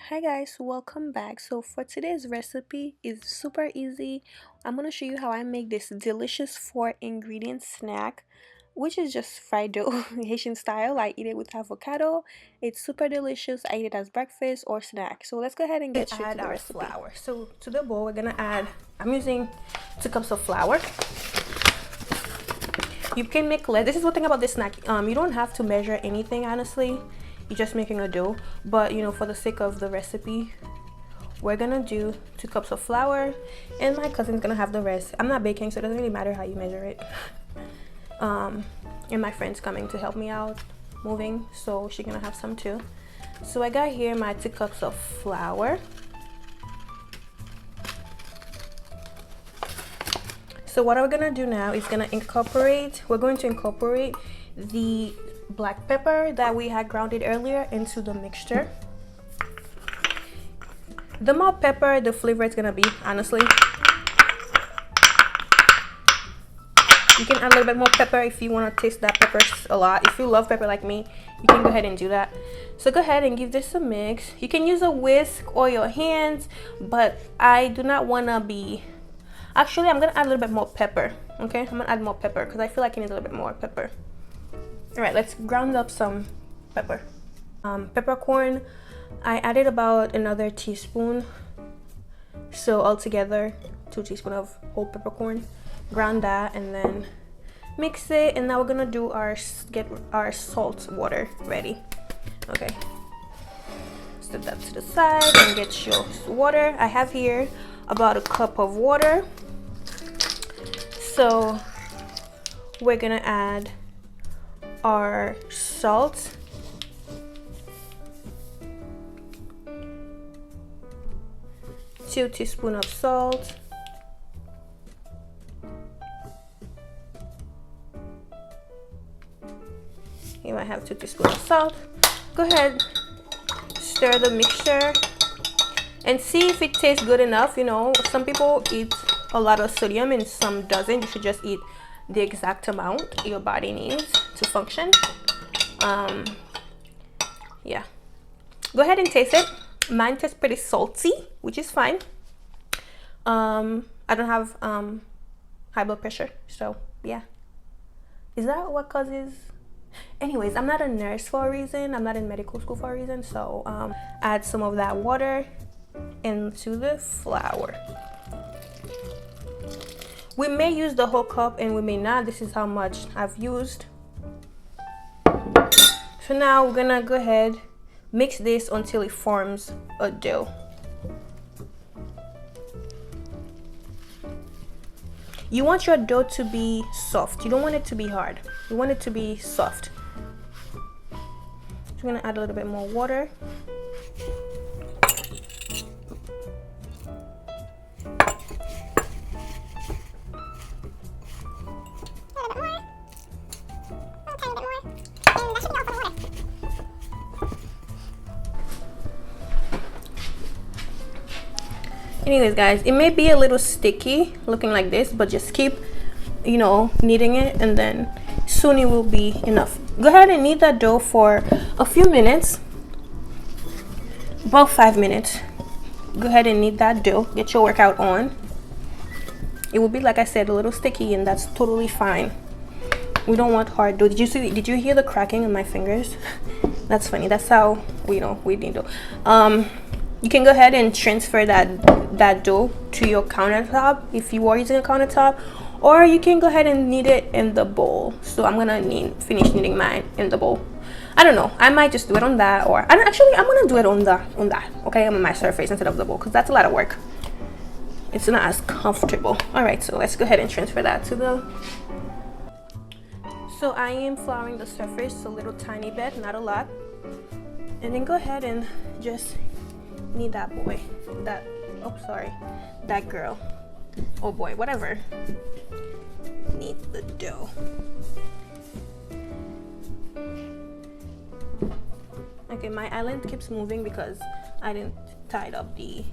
Hi guys, welcome back. So for today's recipe is super easy. I'm gonna show you how I make this delicious 4 ingredient snack, which is just fried dough Haitian style. I eat it with avocado. It's super delicious. I eat it as breakfast or snack. So let's go ahead and get straight to Add the our recipe. flour. So to the bowl, we're gonna add. I'm using 2 cups of flour. You can make less. This is one thing about this snack. You don't have to measure anything, honestly. You're just making a dough. But for the sake of the recipe, we're gonna do 2 cups of flour, and my cousin's gonna have the rest. I'm not baking, so it doesn't really matter how you measure it. And my friend's coming to help me out moving, so she's gonna have some too. So I got here my 2 cups of flour. So what we're gonna do now is we're going to incorporate the black pepper that we had grounded earlier into the mixture. The more pepper, the flavor it's gonna be, honestly. You can add a little bit more pepper if you want to taste that pepper a lot. If you love pepper like me, you can go ahead and do that. So go ahead and give this a mix. You can use a whisk or your hands, but I do not want to be... Actually, I'm going to add a little bit more pepper, okay? I'm going to add more pepper because I feel like I need a little bit more pepper. All right, let's ground up some pepper. Peppercorn, I added about another teaspoon. So altogether, 2 teaspoons of whole peppercorn. Ground that and then mix it, and now we're gonna do get our salt water ready. Okay, set that to the side and get your water. I have here about 1 cup of water, so we're gonna add our salt. Two teaspoons of salt. You might have 2 teaspoons of salt. Go ahead, stir the mixture and see if it tastes good enough. Some people eat a lot of sodium and some doesn't. You should just eat the exact amount your body needs to function. Yeah, go ahead and taste it. Mine tastes pretty salty, which is fine. I don't have high blood pressure, so yeah. Is that what causes... Anyways, I'm not a nurse for a reason. I'm not in medical school for a reason. So add some of that water into the flour. We may use the whole cup and we may not. This is how much I've used. So now we're gonna go ahead, mix this until it forms a dough. You want your dough to be soft. You don't want it to be hard. You want it to be soft. So I'm gonna add a little bit more water. Anyways, guys, it may be a little sticky looking like this, but just keep kneading it, and then soon it will be enough. Go ahead and knead that dough for a few minutes, about 5 minutes. Go ahead and knead that dough. Get your workout on. It will be, like I said, a little sticky, and that's totally fine. We don't want hard dough. Did you hear the cracking in my fingers? That's funny. That's how we need dough. You can go ahead and transfer that dough to your countertop if you are using a countertop, or you can go ahead and knead it in the bowl. So I'm gonna finish kneading mine in the bowl. I don't know, I might just do it on that, or I'm gonna do it on that, okay, on my surface instead of the bowl, because that's a lot of work. It's not as comfortable. All right, so let's go ahead and transfer that to the... So I am flouring the surface a little tiny bit, not a lot, and then go ahead and just knead that that girl, oh boy, whatever. Knead the dough. Okay, my island keeps moving because I didn't tie up the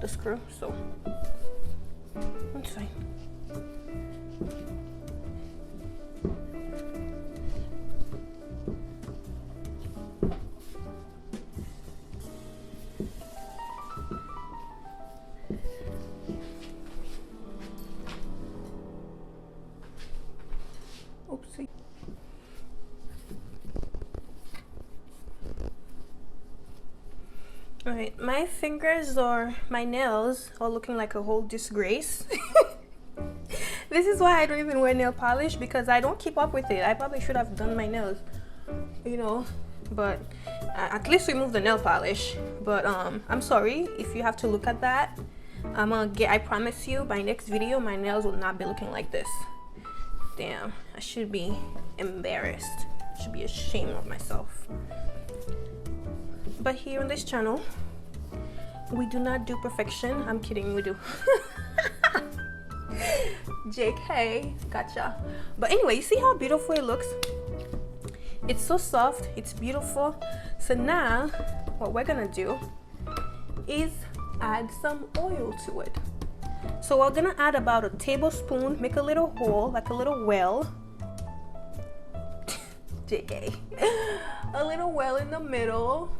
screw, so that's fine. All right, my fingers or my nails are looking like a whole disgrace. This is why I don't even wear nail polish, because I don't keep up with it. I probably should have done my nails, you know, but at least remove the nail polish. But I'm sorry if you have to look at that. I promise you, by next video my nails will not be looking like this. Damn, I should be embarrassed. I should be ashamed of myself. But here on this channel, we do not do perfection. I'm kidding, we do. JK, gotcha. But anyway, you see how beautiful it looks? It's so soft, it's beautiful. So now what we're gonna do is add some oil to it. So we're gonna add about a tablespoon, make a little hole, like a little well. JK. A little well in the middle.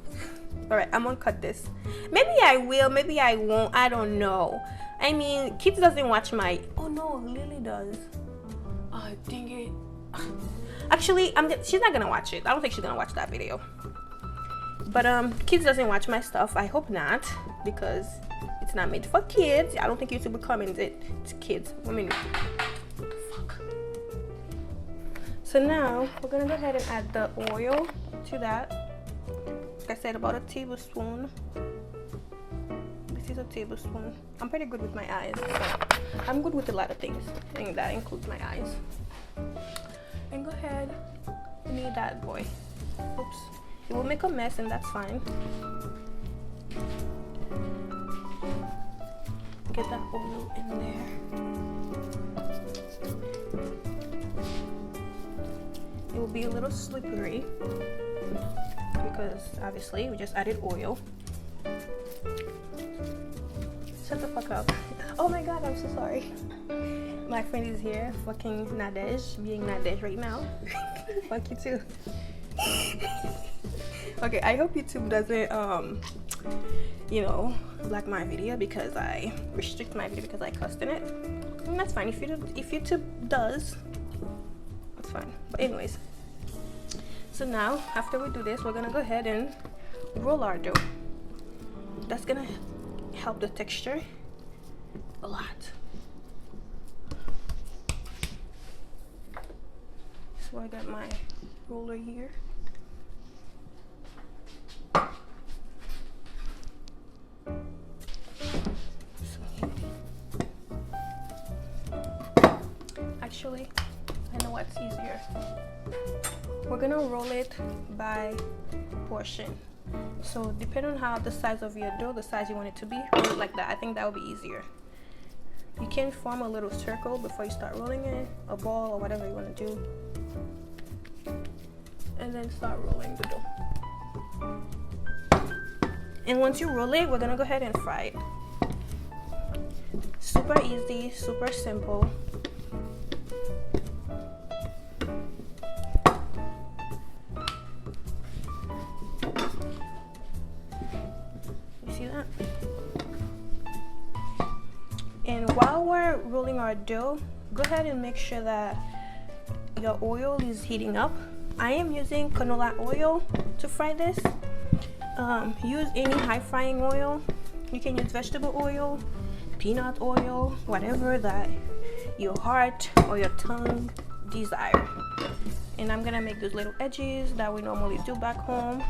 All right, I'm gonna cut this. Maybe I will, maybe I won't, I don't know. I mean, kids doesn't watch my, oh no, Lily does. Oh, dang it. Actually, she's not gonna watch it. I don't think she's gonna watch that video. But kids doesn't watch my stuff. I hope not, because it's not made for kids. I don't think YouTube recommends it to kids. I mean, what the fuck? So now we're gonna go ahead and add the oil to that. Like I said, about a tablespoon. This is a tablespoon. I'm pretty good with my eyes. So I'm good with a lot of things, and that includes my eyes. And go ahead and knead that boy. Oops. It will make a mess, and that's fine. Get that oil in there. It will be a little slippery because obviously we just added oil. Shut the fuck up. Oh my god, I'm so sorry. My friend is here, fucking Nadej, being Nadej right now. Fuck you too. Okay, I hope YouTube doesn't you know, like my video because I restrict my video because I cussed in it. And that's fine. If YouTube does, that's fine. But anyways, so now after we do this, we're gonna go ahead and roll our dough. That's gonna help the texture a lot. So I got my roller here. Actually, I know what's easier. We're gonna roll it by portion. So depending on how the size of your dough, the size you want it to be, roll it like that. I think that would be easier. You can form a little circle before you start rolling it, a ball or whatever you want to do, and then start rolling the dough. And once you roll it, we're gonna go ahead and fry it. Super easy, super simple. You see that? And while we're rolling our dough, go ahead and make sure that your oil is heating up. I am using canola oil to fry this. Use any high frying oil. You can use vegetable oil, peanut oil, whatever that your heart or your tongue desire. And I'm gonna make those little edges that we normally do back home.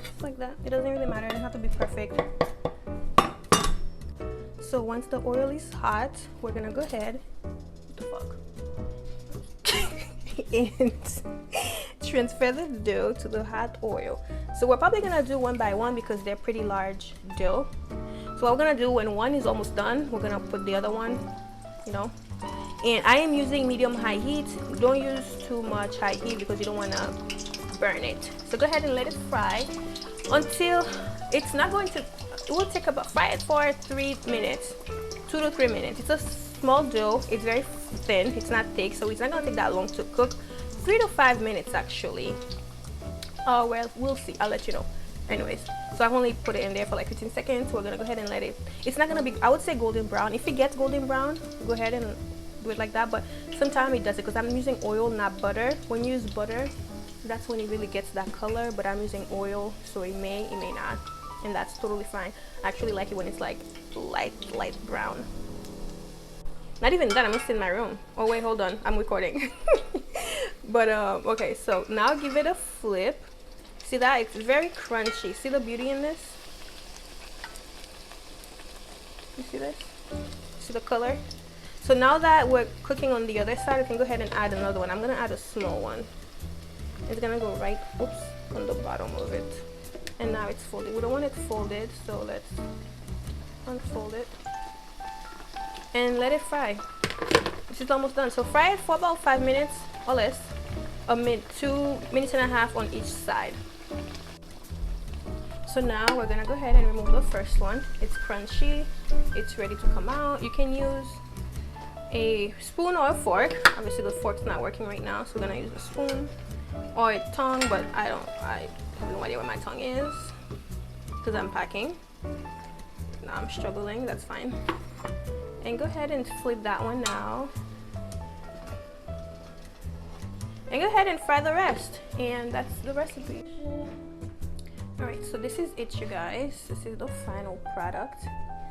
Just like that. It doesn't really matter, it doesn't have to be perfect. So once the oil is hot, we're gonna go ahead, what the fuck? And transfer the dough to the hot oil. So we're probably gonna do one by one because they're pretty large dough. So what we're gonna do, when one is almost done, we're gonna put the other one, you know. And I am using medium-high heat. Don't use too much high heat because you don't wanna burn it. So go ahead and let it fry until it's not going to, it will take about, fry it for 3 minutes, 2 to 3 minutes. It's a small dough, it's very thin, it's not thick, so it's not gonna take that long to cook. 3 to 5 minutes actually. Oh well, we'll see, I'll let you know. Anyways, so I've only put it in there for like 15 seconds. We're gonna go ahead and let it, it's not gonna be, I would say golden brown. If it gets golden brown, go ahead and do it like that, but sometimes it does it because I'm using oil, not butter. When you use butter, that's when it really gets that color, but I'm using oil, so it may not, and that's totally fine. I actually like it when it's like light brown. Not even that, I'm just in my room. Oh wait, hold on, I'm recording. But okay, so now give it a flip. See that? It's very crunchy. See the beauty in this? You see this? See the color? So now that we're cooking on the other side, we can go ahead and add another one. I'm gonna add a small one. It's gonna go right, oops, on the bottom of it. And now it's folded. We don't want it folded, so let's unfold it and let it fry. This is almost done. So fry it for about 5 minutes or less. 2 minutes and a half on each side. So now we're gonna go ahead and remove the first one. It's crunchy, it's ready to come out. You can use a spoon or a fork. Obviously the fork's not working right now, so we're gonna use a spoon or a tongue, but I have no idea where my tongue is because I'm packing. Now I'm struggling, that's fine. And go ahead and flip that one now. And go ahead and fry the rest. And that's the recipe. Alright, so this is it, you guys. This is the final product.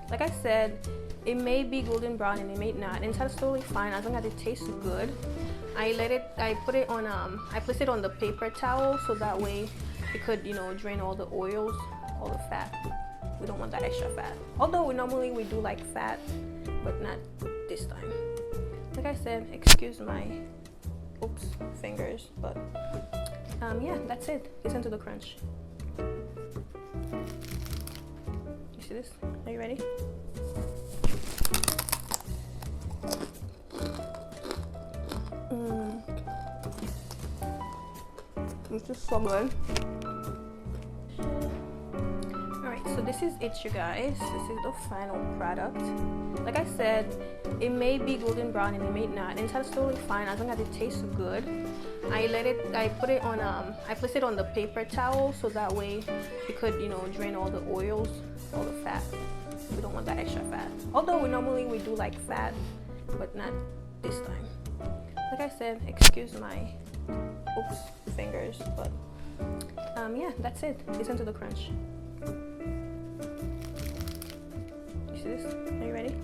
Like I said, it may be golden brown and it may not, and that's totally fine as long as it tastes good. I placed it on the paper towel so that way it could, you know, drain all the oils, all the fat. We don't want that extra fat. Although normally we do like fat, but not this time. Like I said, excuse my fingers, but yeah, that's it. Listen to the crunch. You see this? Are you ready? It's just so good. Alright, so this is it, you guys. This is the final product. Like I said, it may be golden brown and it may not, and that's totally fine as long as it tastes good. I placed it on the paper towel so that way it could, you know, drain all the oils, all the fat. We don't want that extra fat. Although normally we do like fat, but not this time. Like I said, excuse my fingers, but yeah, that's it. Listen to the crunch. You see this? Are you ready?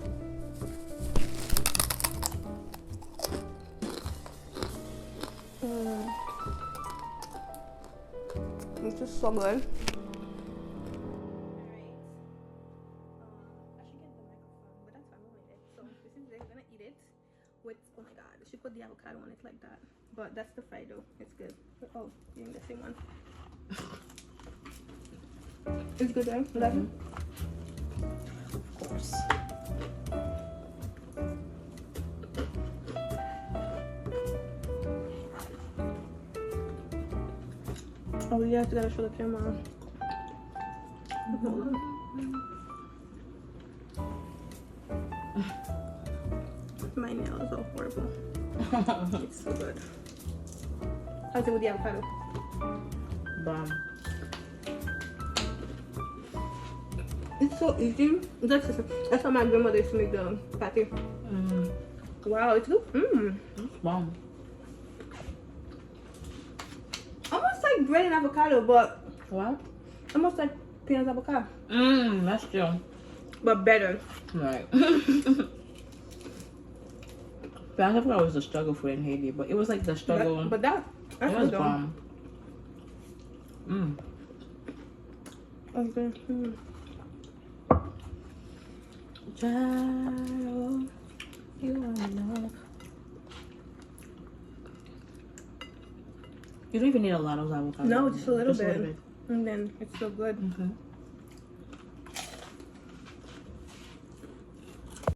It's just so good. Oh my god, she put the avocado on it like that. But that's the fried dough. It's good. Oh, you're in the same one. It's good, right? Love it? Of course. Oh yeah, I gotta show the camera. My nails are horrible. It's so good. How's it with the avocado? Bomb. It's so easy. That's how my grandmother used to make the patty. Wow, it's good. It's bomb. Almost like bread and avocado, but What? almost like peanut avocado. That's true. But better. Right. But I thought it was a struggle for in Haiti, but it was like the struggle. But that's it was good. bomb. Okay. Child, you are enough. You don't even need a lot of avocado. No, just a little bit. And then it's so good.